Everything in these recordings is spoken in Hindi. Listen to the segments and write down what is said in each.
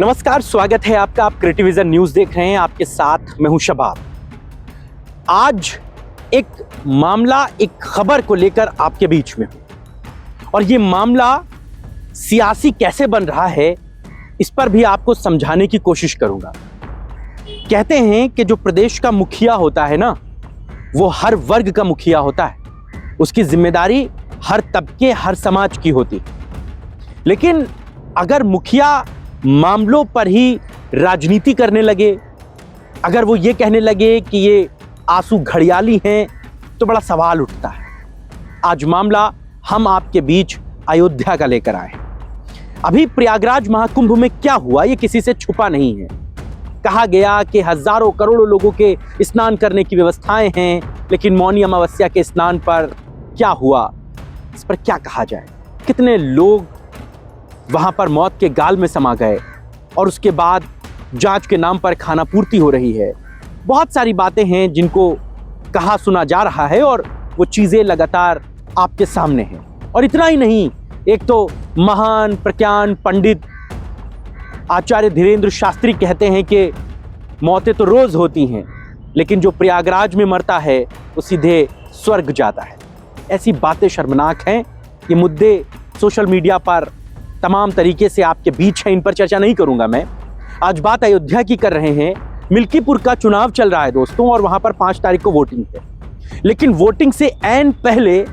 नमस्कार, स्वागत है आपका। आप क्रिएटिविजन न्यूज देख रहे हैं, आपके साथ मैं हूं शबाब। आज एक मामला, एक खबर को लेकर आपके बीच में हूं और ये मामला सियासी कैसे बन रहा है इस पर भी आपको समझाने की कोशिश करूंगा। कहते हैं कि जो प्रदेश का मुखिया होता है ना, वो हर वर्ग का मुखिया होता है, उसकी जिम्मेदारी हर तबके, हर समाज की होती। लेकिन अगर मुखिया मामलों पर ही राजनीति करने लगे, अगर वो ये कहने लगे कि ये आंसू घड़ियाली हैं, तो बड़ा सवाल उठता है। आज मामला हम आपके बीच अयोध्या का लेकर आए हैं। अभी प्रयागराज महाकुंभ में क्या हुआ ये किसी से छुपा नहीं है। कहा गया कि हजारों करोड़ों लोगों के स्नान करने की व्यवस्थाएं हैं, लेकिन मौनी अमावस्या के स्नान पर क्या हुआ, इस पर क्या कहा जाए। कितने लोग वहां पर मौत के गाल में समा गए और उसके बाद जांच के नाम पर खाना पूर्ति हो रही है। बहुत सारी बातें हैं जिनको कहा सुना जा रहा है और वो चीजें लगातार आपके सामने हैं। और इतना ही नहीं, एक तो महान प्रज्ञान पंडित आचार्य धीरेन्द्र शास्त्री कहते हैं कि मौतें तो रोज होती हैं, लेकिन जो प्रयागराज में मरता है वो सीधे स्वर्ग जाता है। ऐसी बातें शर्मनाक हैं। ये मुद्दे सोशल मीडिया पर तमाम तरीके से आपके बीच है, इन पर चर्चा नहीं करूंगा मैं। आज बात अयोध्या की कर रहे हैं। मिल्कीपुर का चुनाव चल रहा है दोस्तों, और वहां पर 5 तारीख को वोटिंग है। लेकिन वोटिंग से ऐन पहले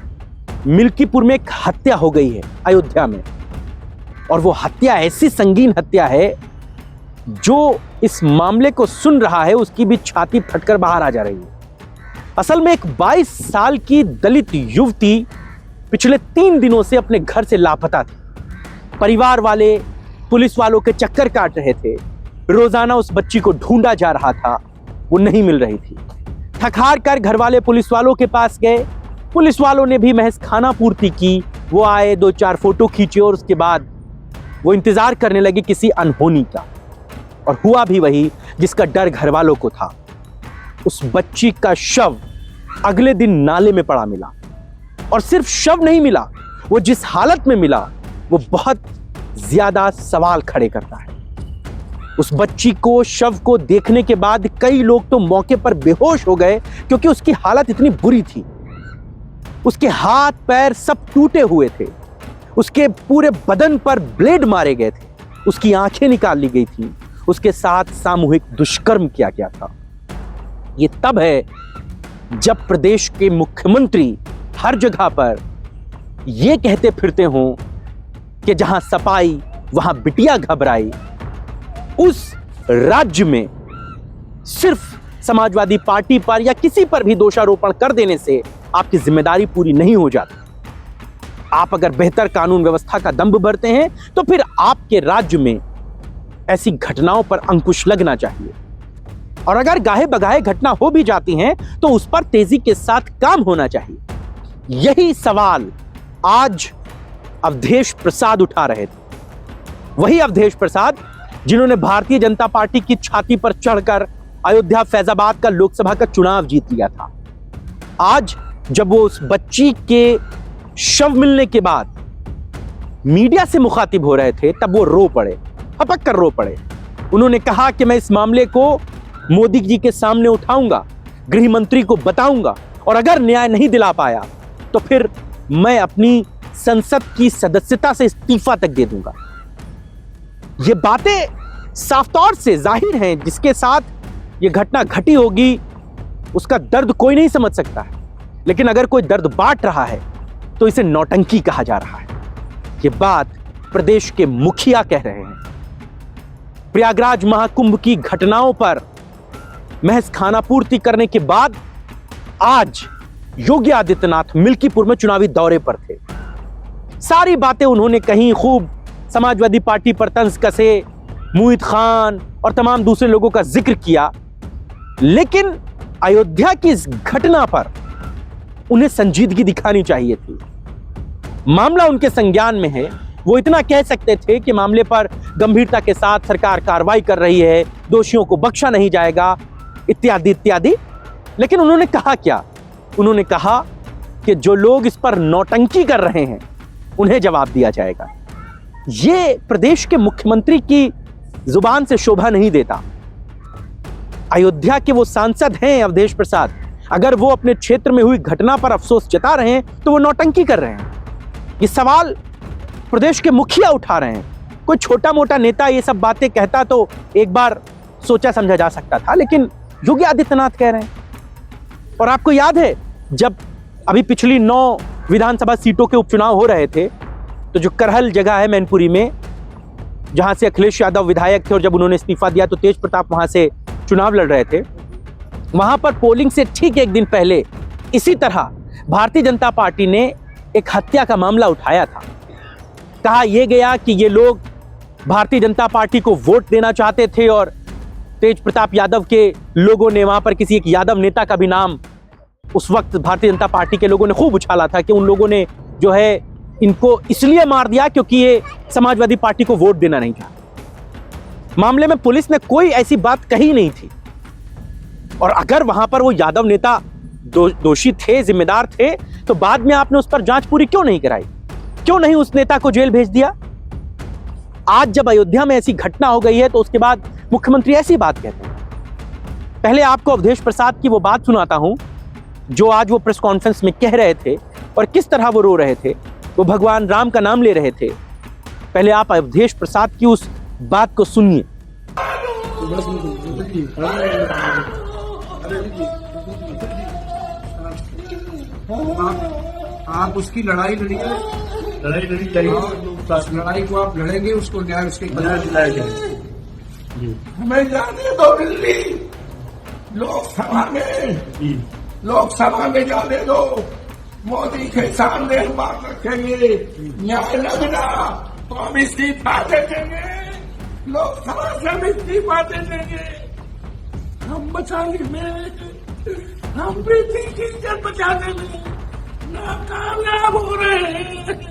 मिल्कीपुर में एक हत्या हो गई है अयोध्या में, और वो हत्या ऐसी संगीन हत्या है, जो इस मामले को सुन रहा है उसकी भी छाती फटकर बाहर आ जा रही है। असल में एक 22 साल की दलित युवती पिछले 3 दिनों से अपने घर से लापता थी। परिवार वाले पुलिस वालों के चक्कर काट रहे थे। रोजाना उस बच्ची को ढूंढा जा रहा था, वो नहीं मिल रही थी। थक हार कर घर वाले पुलिस वालों के पास गए। पुलिस वालों ने भी महज खाना पूर्ति की। वो आए, 2-4 फोटो खींचे और उसके बाद वो इंतजार करने लगे किसी अनहोनी का। और हुआ भी वही जिसका डर घर वालों को था। उस बच्ची का शव अगले दिन नाले में पड़ा मिला। और सिर्फ शव नहीं मिला, वो जिस हालत में मिला वो बहुत ज्यादा सवाल खड़े करता है। उस बच्ची को, शव को देखने के बाद कई लोग तो मौके पर बेहोश हो गए, क्योंकि उसकी हालत इतनी बुरी थी। उसके हाथ पैर सब टूटे हुए थे, उसके पूरे बदन पर ब्लेड मारे गए थे, उसकी आंखें निकाल ली गई थी, उसके साथ सामूहिक दुष्कर्म किया गया था। ये तब है जब प्रदेश के मुख्यमंत्री हर जगह पर यह कहते फिरते हों कि जहां सपाई वहां बिटिया घबराई। उस राज्य में सिर्फ समाजवादी पार्टी पर या किसी पर भी दोषारोपण कर देने से आपकी जिम्मेदारी पूरी नहीं हो जाती। आप अगर बेहतर कानून व्यवस्था का दंभ भरते हैं तो फिर आपके राज्य में ऐसी घटनाओं पर अंकुश लगना चाहिए। और अगर गाहे बगाहे घटना हो भी जाती हैं तो उस पर तेजी के साथ काम होना चाहिए। यही सवाल आज अवधेश प्रसाद उठा रहे थे। वही अवधेश प्रसाद जिन्होंने भारतीय जनता पार्टी की छाती पर चढ़कर अयोध्या फैजाबाद का लोकसभा का चुनाव जीत लिया था। आज जब वो उस बच्ची के शव मिलने के बाद मीडिया से मुखातिब हो रहे थे, तब वो रो पड़े, हपक कर रो पड़े। उन्होंने कहा कि मैं इस मामले को मोदी जी के सामने उठाऊंगा, गृह मंत्री को बताऊंगा, और अगर न्याय नहीं दिला पाया तो फिर मैं अपनी संसद की सदस्यता से इस्तीफा तक दे दूंगा। ये बातें साफ तौर से जाहिर हैं, जिसके साथ ये घटना घटी होगी उसका दर्द कोई नहीं समझ सकता है। लेकिन अगर कोई दर्द बांट रहा है तो इसे नौटंकी कहा जा रहा है। ये बात प्रदेश के मुखिया कह रहे हैं। प्रयागराज महाकुंभ की घटनाओं पर महज खाना पूर्ति करने के बाद आज योगी आदित्यनाथ मिल्कीपुर में चुनावी दौरे पर थे। सारी बातें उन्होंने कही, खूब समाजवादी पार्टी पर तंज कसे, मोहित खान और तमाम दूसरे लोगों का जिक्र किया। लेकिन अयोध्या की इस घटना पर उन्हें संजीदगी दिखानी चाहिए थी। मामला उनके संज्ञान में है, वो इतना कह सकते थे कि मामले पर गंभीरता के साथ सरकार कार्रवाई कर रही है, दोषियों को बख्शा नहीं जाएगा, इत्यादि इत्यादि। लेकिन उन्होंने कहा क्या? उन्होंने कहा कि जो लोग इस पर नौटंकी कर रहे हैं उन्हें जवाब दिया जाएगा। ये प्रदेश के मुख्यमंत्री की जुबान से शोभा नहीं देता। अयोध्या के वो सांसद हैं अवधेश प्रसाद, अगर वो अपने क्षेत्र में हुई घटना पर अफसोस जता रहे हैं तो वो नौटंकी कर रहे हैं। ये सवाल प्रदेश के मुखिया उठा रहे हैं। कोई छोटा मोटा नेता ये सब बातें कहता तो एक बार सोचा समझा जा सकता था, लेकिन योगी आदित्यनाथ कह रहे हैं। और आपको याद है जब अभी पिछली 9 विधानसभा सीटों के उपचुनाव हो रहे थे, तो जो करहल जगह है मैनपुरी में, जहां से अखिलेश यादव विधायक थे और जब उन्होंने इस्तीफा दिया तो तेज प्रताप वहां से चुनाव लड़ रहे थे, वहां पर पोलिंग से ठीक एक दिन पहले इसी तरह भारतीय जनता पार्टी ने एक हत्या का मामला उठाया था। कहा यह गया कि ये लोग भारतीय जनता पार्टी को वोट देना चाहते थे और तेज प्रताप यादव के लोगों ने वहां पर किसी एक यादव नेता का भी नाम उस वक्त भारतीय जनता पार्टी के लोगों ने खूब उछाला था कि उन लोगों ने जो है इनको इसलिए मार दिया क्योंकि ये समाजवादी पार्टी को वोट देना नहीं चाहते। मामले में पुलिस ने कोई ऐसी बात कही नहीं थी। और अगर वहां पर वो यादव नेता दोषी थे, जिम्मेदार थे, तो बाद में आपने उस पर जांच पूरी क्यों नहीं कराई? क्यों नहीं उस नेता को जेल भेज दिया? आज जब अयोध्या में ऐसी घटना हो गई है तो उसके बाद मुख्यमंत्री ऐसी बात कहते हैं। पहले आपको अवधेश प्रसाद की वो बात सुनाता हूं जो आज वो प्रेस कॉन्फ्रेंस में कह रहे थे और किस तरह वो रो रहे थे, वो भगवान राम का नाम ले रहे थे। पहले आप अवधेश प्रसाद की उस बात को सुनिए। आप उसकी लड़ाई लड़िए, लड़ाई को आप लड़ेंगे, उसको न्याय उसके दिलाया जाए। हमें जाने दो दिल्ली, लोकसभा में जाने दो, मोदी के सामने हम बात रखेंगे। न्याय न मिला तो हम इस्तीफा दे देंगे, लोकसभा से हम इस्तीफा दे देंगे। हम बचाने में, हम बेटी की इज्जत बचाने में नाकामयाब हो रहे हैं।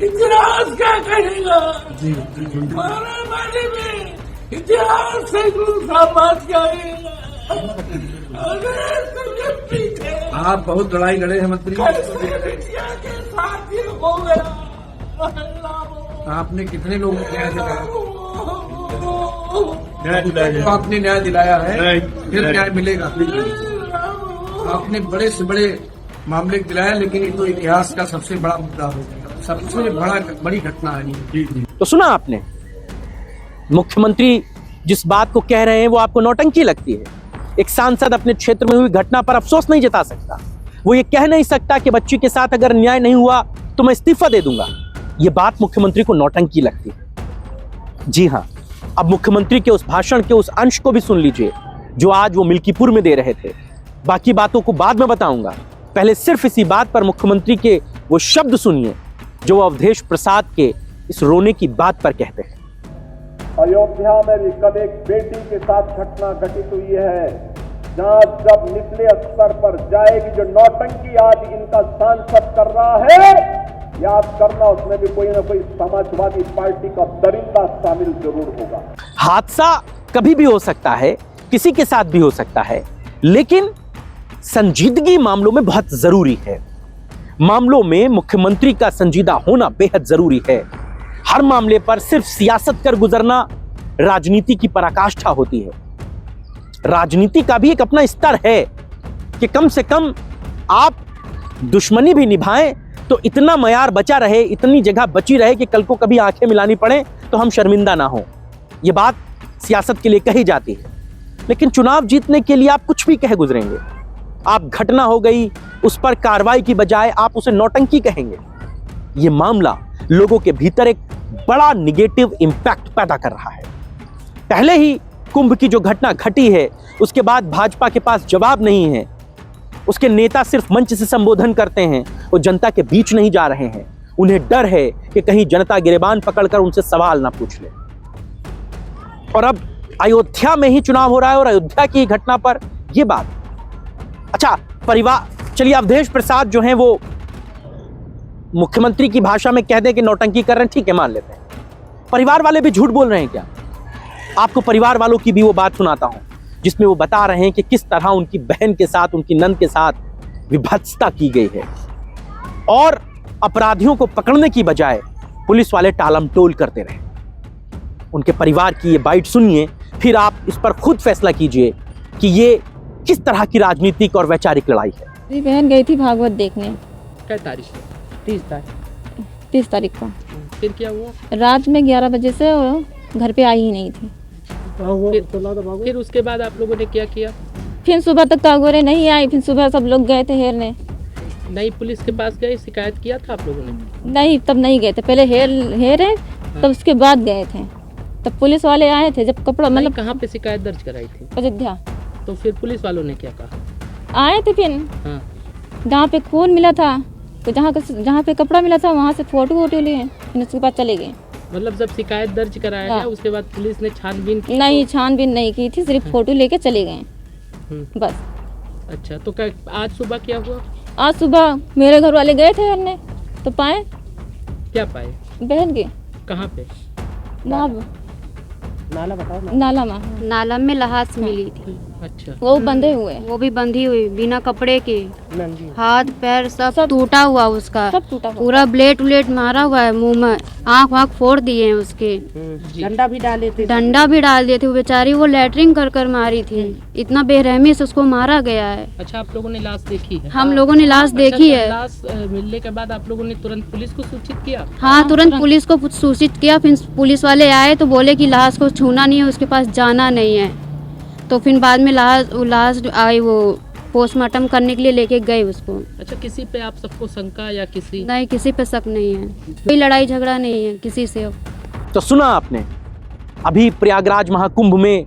इतिहास क्या कहेगा? मारामारी में इतिहास से बात करेगा। आप बहुत लड़ाई लड़े हैं मंत्री, के साथ ये हो गया। आपने कितने लोगों को न्याय दिलाया? आपने न्याय दिलाया है, फिर न्याय मिलेगा। आपने बड़े से बड़े मामले दिलाया, लेकिन ये तो इतिहास का सबसे बड़ा मुद्दा हो गया, सबसे बड़ी घटना है। तो सुना आपने, मुख्यमंत्री जिस बात को कह रहे हैं वो आपको नौटंकी लगती है। एक सांसद अपने क्षेत्र में हुई घटना पर अफसोस नहीं जता सकता। वो ये कह नहीं सकता कि बच्ची के साथ अगर न्याय नहीं हुआ तो मैं इस्तीफा दे दूंगा। ये बात मुख्यमंत्री को नौटंकी लगती है। जी हां, अब मुख्यमंत्री के उस भाषण के उस अंश को भी सुन लीजिए जो आज वो मिल्कीपुर में दे रहे थे। बाकी बातों को बाद में बताऊंगा, पहले सिर्फ इसी बात पर मुख्यमंत्री के वो शब्द सुनिए जो अवधेश प्रसाद के इस रोने की बात पर कहते हैं। अयोध्या में भी कल एक बेटी के साथ घटना घटित हुई है। जांच जब निचले स्तर पर जाएगी, जो नौटंकी आज इनका सांसद कर रहा है, याद करना उसमें भी कोई ना कोई समाजवादी पार्टी का दरिंदा शामिल जरूर होगा। हादसा कभी भी हो सकता है, किसी के साथ भी हो सकता है, लेकिन संजीदगी मामलों में बहुत जरूरी है। मामलों में मुख्यमंत्री का संजीदा होना बेहद जरूरी है। हर मामले पर सिर्फ सियासत कर गुजरना राजनीति की पराकाष्ठा होती है। राजनीति का भी एक अपना स्तर है कि कम से कम आप दुश्मनी भी निभाएं तो इतना मयार बचा रहे, इतनी जगह बची रहे कि कल को कभी आंखें मिलानी पड़े तो हम शर्मिंदा ना हो। यह बात सियासत के लिए कही जाती है, लेकिन चुनाव जीतने के लिए आप कुछ भी कह गुजरेंगे। आप घटना हो गई उस पर कार्रवाई की बजाय आप उसे नौटंकी कहेंगे। यह मामला लोगों के भीतर एक बड़ा निगेटिव इंपैक्ट पैदा कर रहा है। पहले ही कुंभ की जो घटना घटी है उसके बाद भाजपा के पास जवाब नहीं है। उसके नेता सिर्फ मंच से संबोधन करते हैं, वो जनता के बीच नहीं जा रहे हैं। उन्हें डर है कि कहीं जनता गिरेबान पकड़कर उनसे सवाल ना पूछ ले। और अब अयोध्या में ही चुनाव हो रहा है और अयोध्या की घटना पर यह बात। अच्छा, परिवार, चलिए अवधेश प्रसाद जो हैं वो मुख्यमंत्री की भाषा में कह दें कि नौटंकी कर रहे हैं, ठीक है, मान लेते हैं। परिवार वाले भी झूठ बोल रहे हैं क्या? आपको परिवार वालों की भी वो बात सुनाता हूं जिसमें वो बता रहे हैं कि किस तरह उनकी बहन के साथ, उनकी नंद के साथ विभत्सता की गई है और अपराधियों को पकड़ने की बजाय पुलिस वाले टालमटोल करते रहे। उनके परिवार की ये बाइट सुनिए, फिर आप इस पर खुद फैसला कीजिए कि ये किस तरह की राजनीतिक और वैचारिक लड़ाई है। मेरी बहन गई थी भागवत देखने क्या तारीख है? 30 तारीख को। फिर क्या हुआ? रात में 11 बजे से वो घर पे आई ही नहीं थी। फिर उसके बाद आप लोगों ने क्या किया? फिर सुबह तक कागोरे नहीं आई, फिर सुबह सब लोग गए थे हेरने। नहीं पुलिस के पास गए, शिकायत किया था आप लोगों ने? नहीं, तब नहीं गए थे, पहले हेरे तब उसके बाद गए थे। तब पुलिस वाले आए थे जब कपड़ा मतलब मतलब कहाँ पे शिकायत दर्ज कराई थी? अयोध्या तो फिर पुलिस वालों ने क्या कहा? आए थे। फिर हाँ। जहाँ पे खून मिला था, तो जहाँ पे कपड़ा मिला था वहाँ से फोटो वोटो लिए, फिर उसके बाद चले गए। मतलब जब शिकायत दर्ज कराया हाँ। गया उसके बाद पुलिस ने छानबीन की? नहीं, छानबीन नहीं की थी, सिर्फ फोटो लेके चले गए बस। अच्छा, तो क्या आज सुबह क्या हुआ? आज सुबह मेरे घर वाले गए थे हेरने, तो पाए क्या पाए? बहन के कहाँ पे? वहाँ नाला बताओ ना। नाला में। नाला में लाश मिली थी, अच्छा। वो बंधे हुए, वो भी बंधी हुई बिना कपड़े के, नंदी। हाथ पैर सब टूटा हुआ उसका, सब टूटा हुआ। पूरा ब्लेड उलेट मारा हुआ है, मुंह में आँख वाँख फोड़ दिए हैं उसके, डंडा भी डाले थे? डंडा भी डाल दिए थे। वो बेचारी वो लैटरिन कर कर मारी थी, इतना बेरहमी से उसको मारा गया है। अच्छा, आप लोगों ने लाश देखी है? हम लोगों ने लाश देखी है। लाश मिलने के बाद आप लोगों ने तुरंत पुलिस को सूचित किया? हाँ, तुरंत पुलिस को सूचित किया। फिर पुलिस वाले आए तो बोले कि लाश को छूना नहीं है, उसके पास जाना नहीं है। तो फिर बाद में लाश आई, वो पोस्टमार्टम करने के लिए लेके गए उसको। अच्छा, किसी पे आप सबको शंका या किसी? नहीं, किसी पे शक नहीं है, कोई लड़ाई झगड़ा नहीं है किसी से। तो सुना आपने, अभी प्रयागराज महाकुंभ में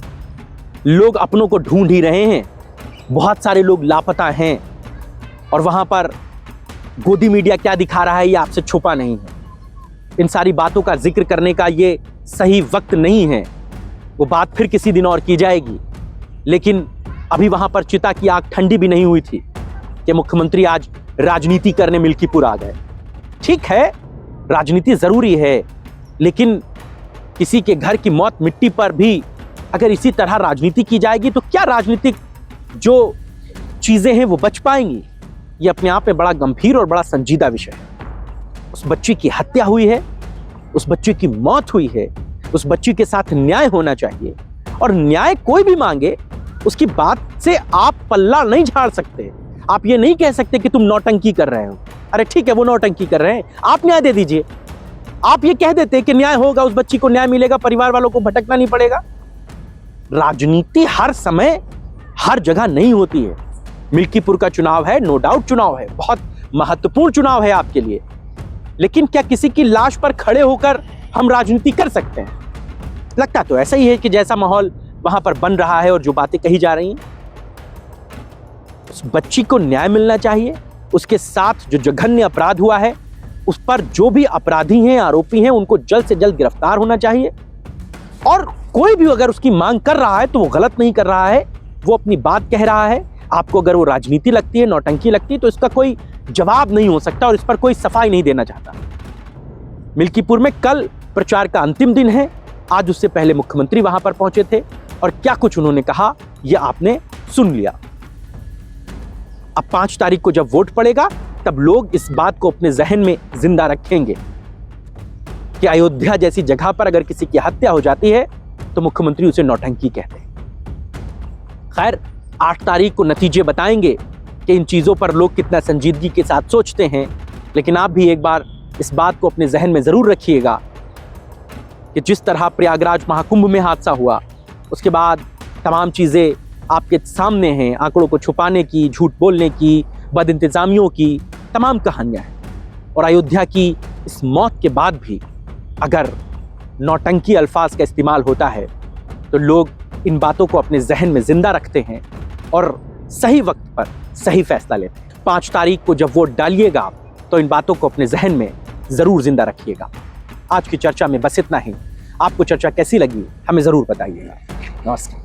लोग अपनों को ढूंढ ही रहे हैं, बहुत सारे लोग लापता हैं और वहां पर गोदी मीडिया क्या दिखा रहा है ये आपसे छुपा नहीं है। इन सारी बातों का जिक्र करने का ये सही वक्त नहीं है, वो बात फिर किसी दिन और की जाएगी। लेकिन अभी वहां पर चिता की आग ठंडी भी नहीं हुई थी कि मुख्यमंत्री आज राजनीति करने मिल्कीपुर आ गए। ठीक है, राजनीति जरूरी है, लेकिन किसी के घर की मौत मिट्टी पर भी अगर इसी तरह राजनीति की जाएगी तो क्या राजनीतिक जो चीजें हैं वो बच पाएंगी? ये अपने आप में बड़ा गंभीर और बड़ा संजीदा विषय है। उस बच्ची की हत्या हुई है, उस बच्ची की मौत हुई है, उस बच्ची के साथ न्याय होना चाहिए और न्याय कोई भी मांगे उसकी बात से आप पल्ला नहीं झाड़ सकते। आप ये नहीं कह सकते कि तुम नौटंकी कर रहे हो। अरे ठीक है, वो नौटंकी कर रहे हैं, आप न्याय दे दीजिए। आप ये कह देते कि न्याय होगा, उस बच्ची को न्याय मिलेगा, परिवार वालों को भटकना नहीं पड़ेगा। राजनीति हर समय हर जगह नहीं होती है। मिल्कीपुर का चुनाव है, नो डाउट चुनाव है, बहुत महत्वपूर्ण चुनाव है आपके लिए, लेकिन क्या किसी की लाश पर खड़े होकर हम राजनीति कर सकते हैं? लगता तो ऐसा ही है कि जैसा माहौल वहां पर बन रहा है और जो बातें कही जा रही हैं। उस बच्ची को न्याय मिलना चाहिए, उसके साथ जो जघन्य अपराध हुआ है उस पर जो भी अपराधी हैं, आरोपी हैं, उनको जल्द से जल्द गिरफ्तार होना चाहिए। और कोई भी अगर उसकी मांग कर रहा है तो वो गलत नहीं कर रहा है, वो अपनी बात कह रहा है। आपको अगर वो राजनीति लगती है, नौटंकी लगती है, तो इसका कोई जवाब नहीं हो सकता और इस पर कोई सफाई नहीं देना चाहता। मिल्कीपुर में कल प्रचार का अंतिम दिन है, आज उससे पहले मुख्यमंत्री वहां पर पहुंचे थे और क्या कुछ उन्होंने कहा यह आपने सुन लिया। अब 5 तारीख को जब वोट पड़ेगा तब लोग इस बात को अपने जहन में जिंदा रखेंगे कि अयोध्या जैसी जगह पर अगर किसी की हत्या हो जाती है तो मुख्यमंत्री उसे नौटंकी कहते हैं। खैर, 8 तारीख को नतीजे बताएंगे कि इन चीजों पर लोग कितना संजीदगी के साथ सोचते हैं। लेकिन आप भी एक बार इस बात को अपने जहन में जरूर रखिएगा कि जिस तरह प्रयागराज महाकुंभ में हादसा हुआ, उसके बाद तमाम चीजें आपके सामने हैं, आंकड़ों को छुपाने की, झूठ बोलने की, बदइंतजामियों की तमाम कहानियां हैं। और अयोध्या की इस मौत के बाद भी अगर नौटंकी अल्फाज का इस्तेमाल होता है तो लोग इन बातों को अपने जहन में जिंदा रखते हैं और सही वक्त पर सही फैसला लेते हैं। 5 तारीख को जब वोट डालिएगा तो इन बातों को अपने जहन में जरूर जिंदा रखिएगा। आज की चर्चा में बस इतना ही। आपको चर्चा कैसी लगी हमें जरूर बताइएगा। नमस्कार।